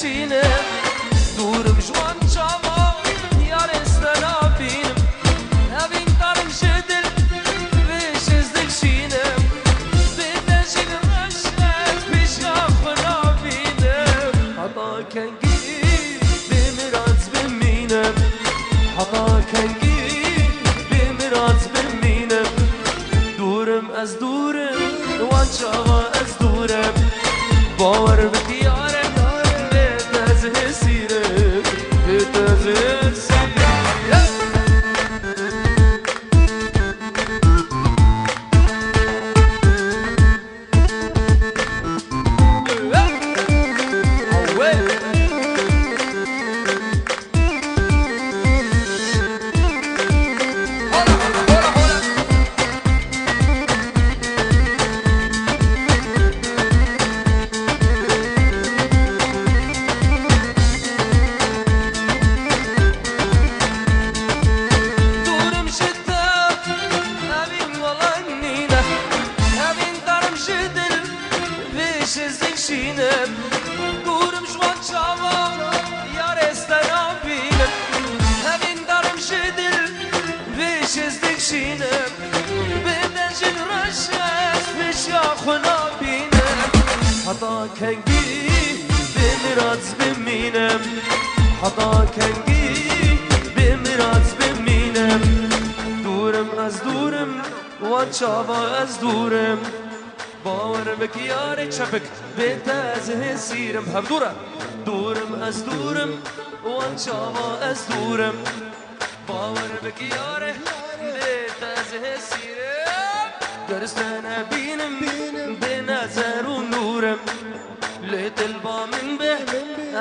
دلشینم دورم جوان چاوا یار استنابینم هبین دارم شدل ویش از دلشینم بدنشین رشت پیش خنابینم حتا کنگی بمیرات بمینم حتا کنگی بمیرات بمینم دورم از دورم وان چاوا از دورم باور بخیارم بتازه سیرم بتازه سیرم دورم جوان چاوا یار استنابینم همین دارم شدل ویش از دلشینم بدنشین رشت پیش خنابینم حتا کنگی بمیرات بمینم حتا کنگی بمیرات بمینم دورم از دورم وان چاوا از دورم باور بکیار چپک بتازه سیرم هم دورم از دورم وان چاوا از دورم باور بکیار بتازه سیرم گرستن بینم به نظر و نورم لیت البا من به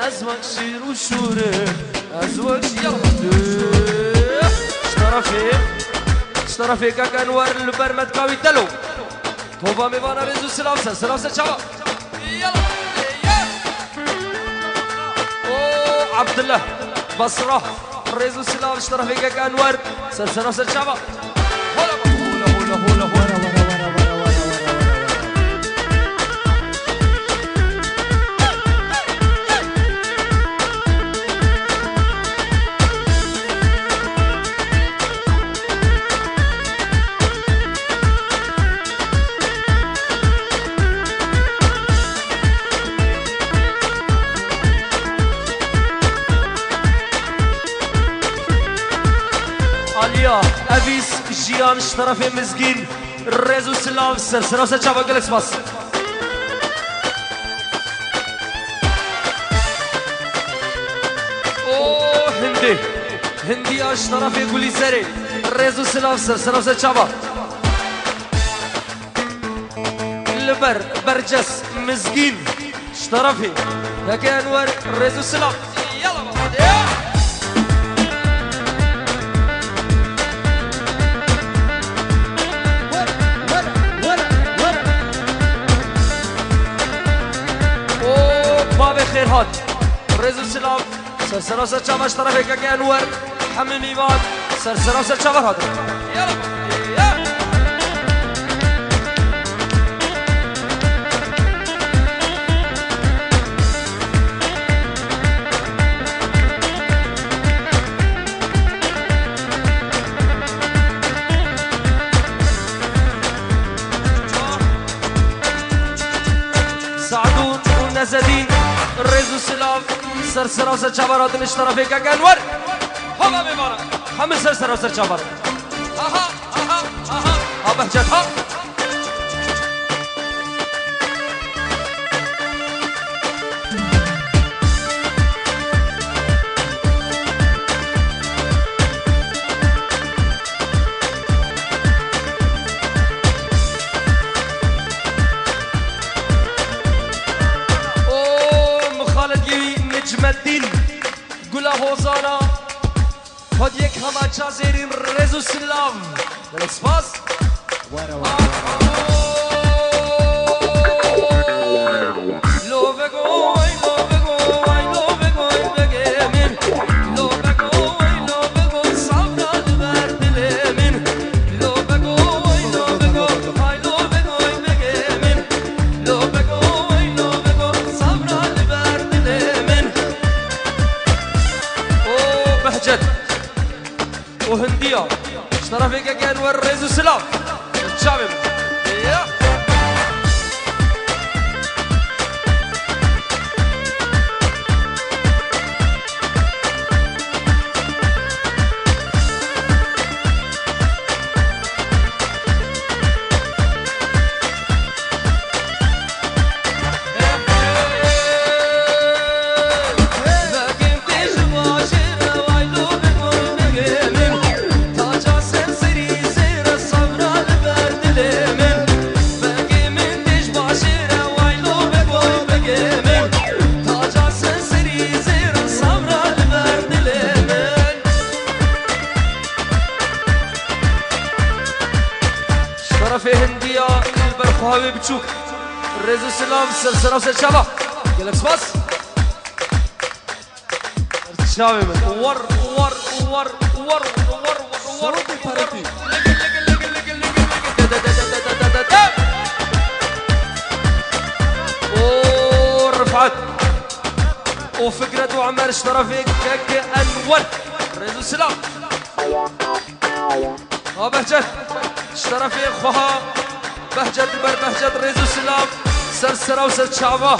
از وقت شیر و شورم از وقت یلا اشترافی که کنور البرمت کاوی دلو توبا میوانه رزو سلام سر چاوا يلا او عبدالله بصره رزو سلام اشترافيك انور سر چاوا هولا أبيس جيان اشترافي مزقين رزو سلام سر چاوا قلت باس اوه هندي اشترافي قولي سري رزو سلام سر چاوا برجس مزقين اشترافي هكي انور رزو سلام يلا خير هات رزو سلام سر چاوا اشترافيك که انور حمل میوان سر چاوا هات يلا سعدون ونزدين رزو سلام سر چاورات اشترافی که انور هلا میبارم همه سر چاور ها بهجت ها نجم الدین گلا هوزانا خود یک همه زیرین رزو سلام در اسپاس شرفك كان ورزو سلام شعبي في هندية البرخاوي بتشوك الرزو سلام سلسلة وسلشابة يلك سباس شابي من ور ور ور ور ور ور ورفعت وفكرة وعمر اشترفك كأنور الرزو سلام بهجت اشترى في اخوها بهجت بر بهجت ريزو سلام سرسرة وسر شعبه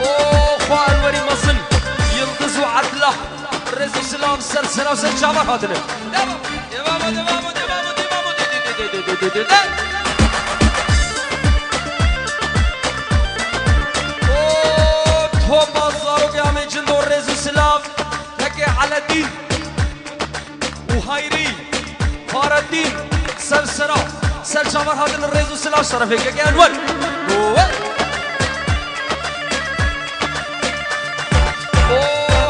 اخوة انوري مصن يلغز وعدله ريزو سلام سرسرة وسر شعبه هاتنا على الدين وهايري فار الدين سلسلة سلسلة هذا الرئيس سلام شرفك يا أنور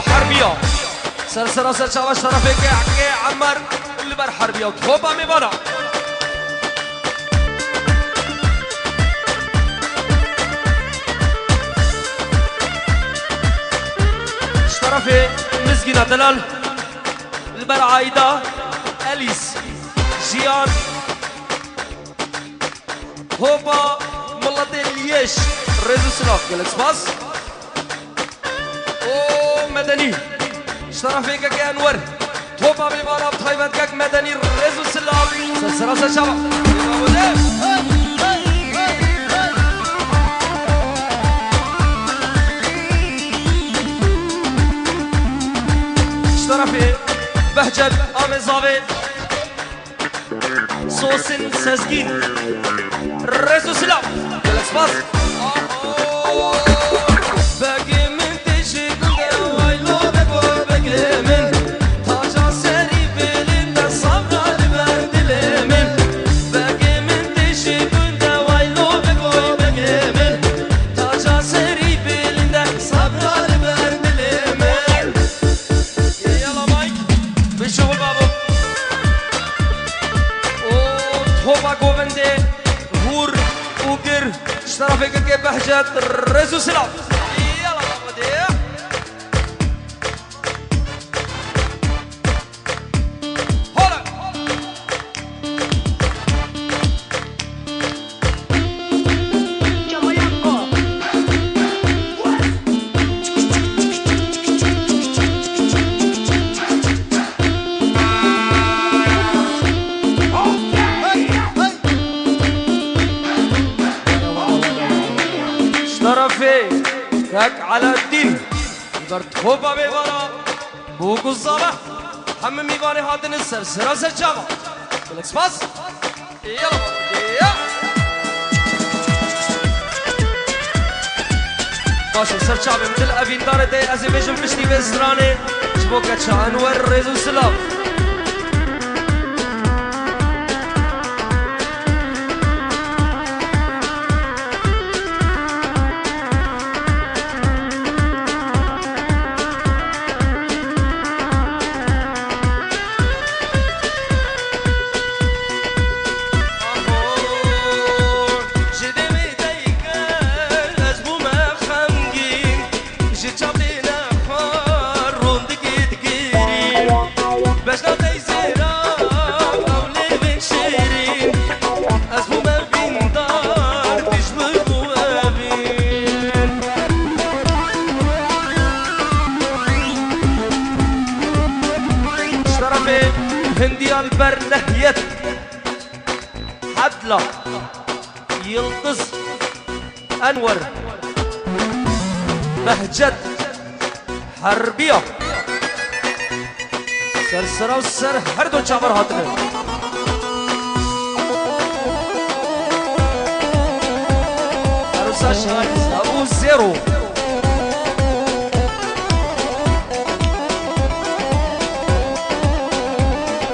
حربية سلسلة سلسلة شرفك يا عمر اللي بر حربية وتوبة مبانا شرفي مسكينة دلال البرعايدة أليس جيان هوبا ملطي ليش ريزو سلاف قالك سباس او مدني شرفيك يا أنور هوبا بمارا بطيبتك مدني ريزو سلاف سلسلة سلسلة شرفي بهجت آمزاوي صوصن سزگین رسو سلام گلک سپاس بگی من تشی گنده وایلو بگو بگی من تاجا سری بلند صبر لبر دل من بگی من تشی گنده وایلو بگو بگی من تاجا سری بلند صبر لبر دل من یلا مایک بشغل بابو هوبا گوونده هور اوگر شرفك که بهجت رسو سلام يلا بابا دي هلا شرفي كاك على الدين برتوبة بيبارا بوكو الصباح هم ميباني هاتن السرسرة سجابة بلك سباس يلا باشا سرچابه مثل اوین داره دی از بیشم پشتی به سرانه جبوکا چان ور رزو سلام هندية البر نهيت حدلة يلطز أنور بهجت حربية سرسرة وسر هردو چابر هاتنه عروسا شايز أبو زيرو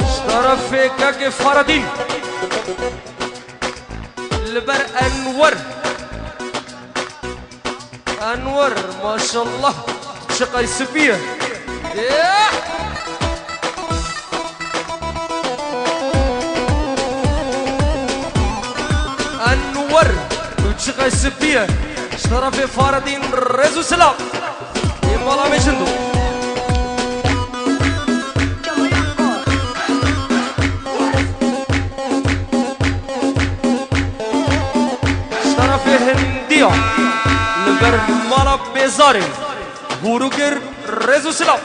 اشترف كاكي فردين البر أنور أنور ما شاء الله شقي سفيه أنور شقي سفيه اشترى في فاردين رزو سلام يمالا ميشندو اشترى في هندية لبر مالا بيزاري هوروغر رزو سلام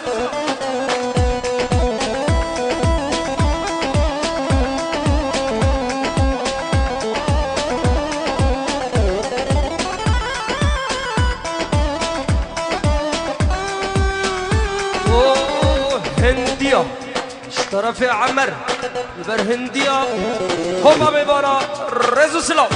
هندية اشترى في عمر البر هندية هما بيبانا رزو سلام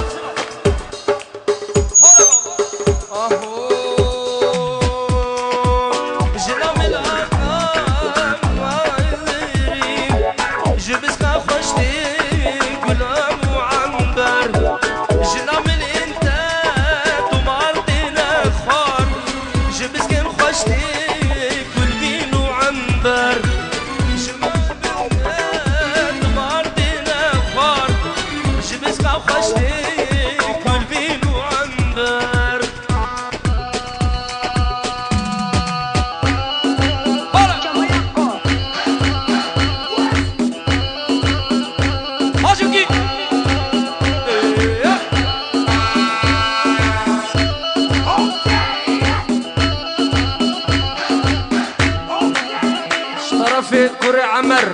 في كرة عمر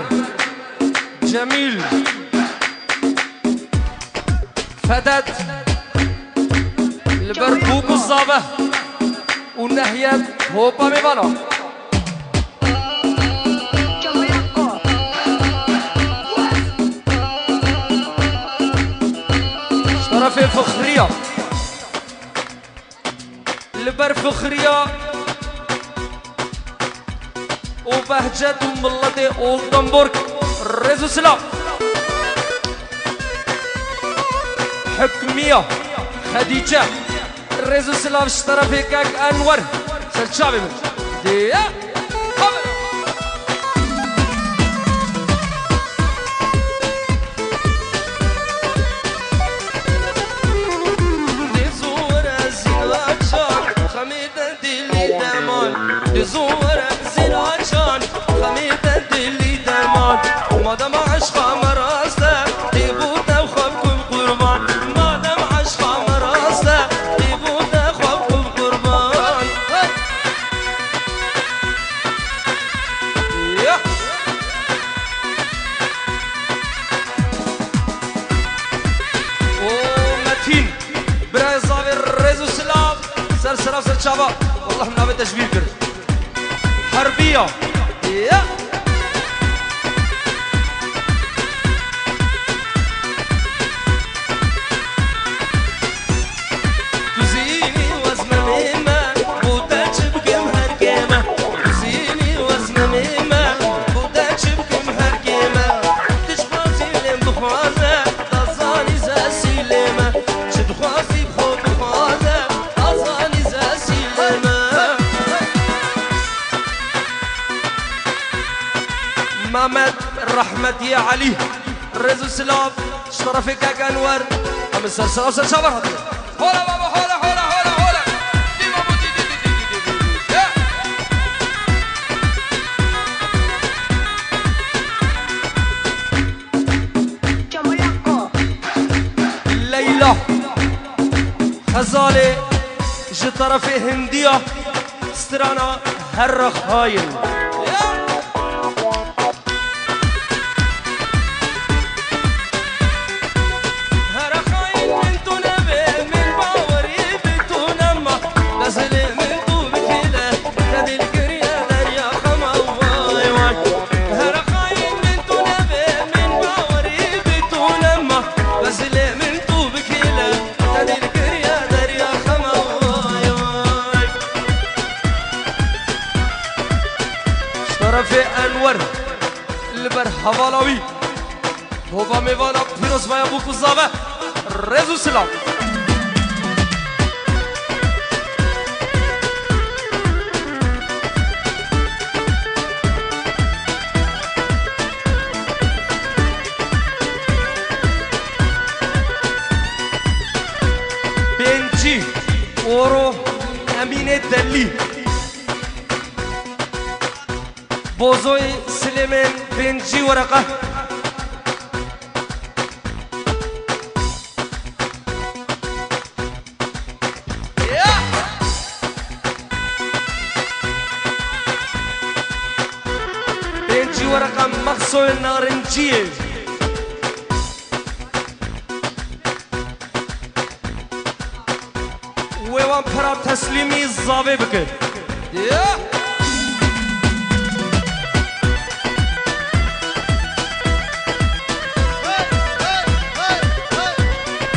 جميل فتت البربوب الصابة والنهيات هوبا ميبانا اشترى في فخرية البر فخرية وبهجت وملتي اولدنبورغ رزو سلام حكمية خديجة رزو سلام اشترى في كاك أنور سلشابي من ديا دزورة زيناتشان خميدة ديلي دمان دزورة زيناتشان خميدة ديلي دمان ومادام عشقا مراسة تيبوتا وخبكم قربان مادام عشقا مراسة تيبوتا وخبكم قربان ومتين براي صافي الرزو سلام سر سراف سر شابا والله من عبد تشبيه كرد حربية كوزيني وزمة ميمة بوداتش بكم هركيمة كوزيني وزمة ميمة بوداتش بكم هركيمة تشخاصي لين بخوازة تظاني زا سيليمة شدخوازي بخو بخوازة تظاني زا سيليمة محمد الرحمة يا علي رزو سلام اشترى في كاك أنور أم السلسلة وسلسلة هولا بابا هولا هولا هولا هولا دي بابا دي دي دي دي دي ليلى خزالي جترى في هندية سترانا هرخ هايل طرف انور لبر حوالاوی هوا میوانا پیروز مایا بوکو زاوه رزو سلام بنجی اورو امین دلی بوزوی سلیمان بنجی ورقه بنجی ورقه مخصوص نارنجیه ویوان پرا تسلیمی زاوه بکن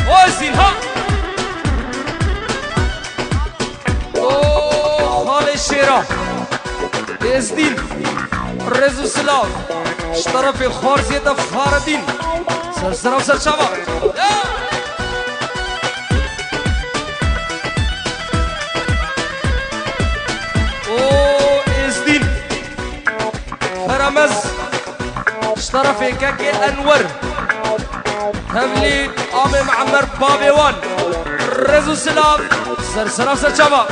اوزین ها خال شیرا ازدین رزو سلاف شطرف خارزیت فاردین سرسراف سرچاوا فرامز اشترف كاكي انور تملي عامي معمر بابيوان رزو سلام سرسراف سرچاوا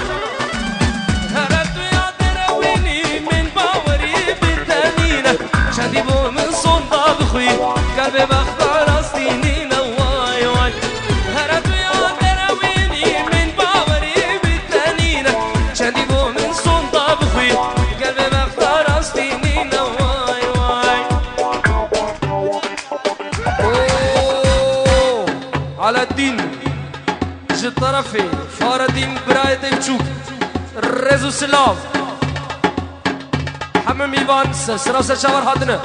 هرتو يا درويني من باوري بالتانينة شديبو من صنطة بخوي قلبي بختار استينينا واي واي هرتو يا درويني من باوري بالتانينة شديبو من صنطة بخوي قلبي بختار استينينا واي واي على الدين جي طرفي فاردين برايد بچوك رزو سلاف حمم ايوان سرسراف سرچاور هاتنه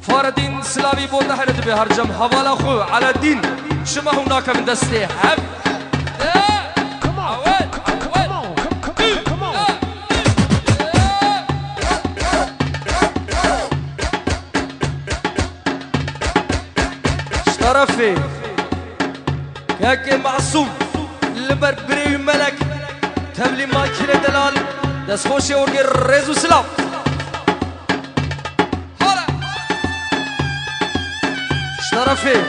فاردين سلافي بوده هرد به هرجم حوالا خو على الدين شما هناك من دسته حب طرفي كاكي معصوم لبر بريو ملك تبلي ماكينة دلال دس خوشي ورقي رزو سلام هلا طرفي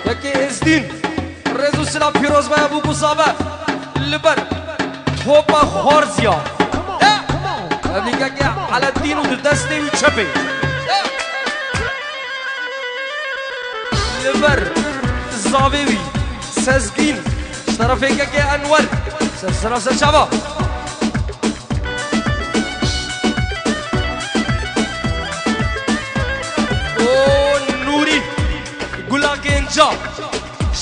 كاكي ازدين رزو سلام پیروز بايا بو بوصابه لبر توبا خارزيا تبلي كاكي على الدين و دستي و چپي لبر زاویوی سزگین طرفی که انور سرسراف سرچاوا او نوری گلا که اینجا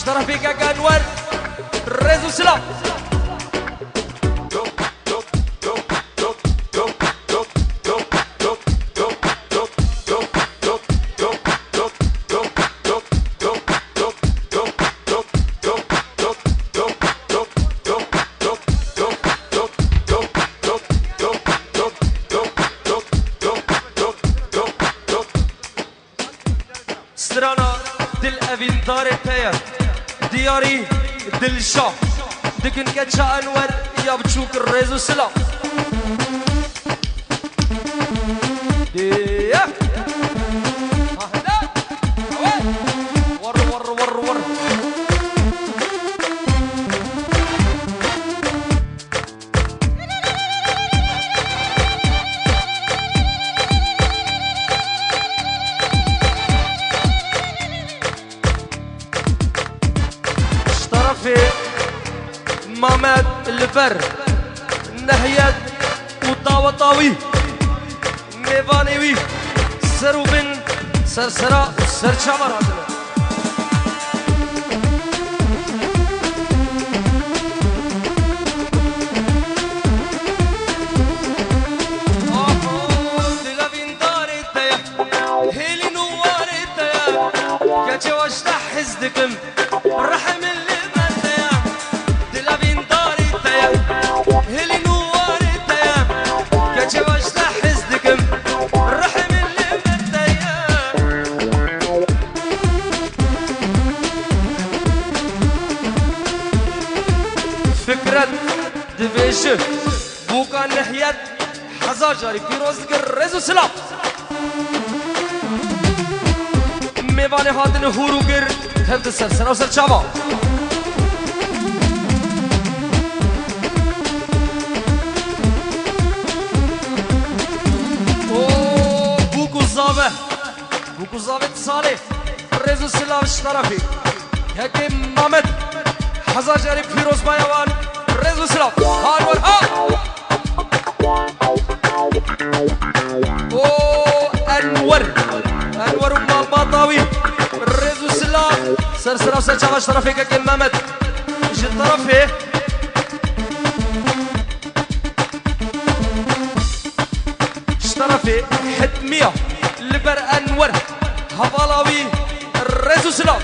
طرفی که انور رزو سلام سرانا دل اوین دار تایا دیاری دل شاه دکن کچا انور یا بچوک رزو سلام دیا ور ور ور ور مامد البر نهيت وطاوطاوي ميفانيوي سروبن سرسرا سرچاور هاتنه دلابين داري تايا هيلي نواري تايا كاچه واشتا حزدكم رحم اللي بتايا دلابين داري تايا هيلي نواري تايا كاچه ايش بوكا نحيات حزاجاري فيروز رزو سلام میوان هاتن هوروگر هفت سر سر چاوا بوكو زاوه صالح رزو سلام شطرفي هكي محمد حزاجاري فيروز بايوان رزو سلام هانور ها انور مطاوي رزو سلام سر وسر شطرفي هكي محمد شطرفي شطرفي حتمية لبر انور هفالاوي رزو سلام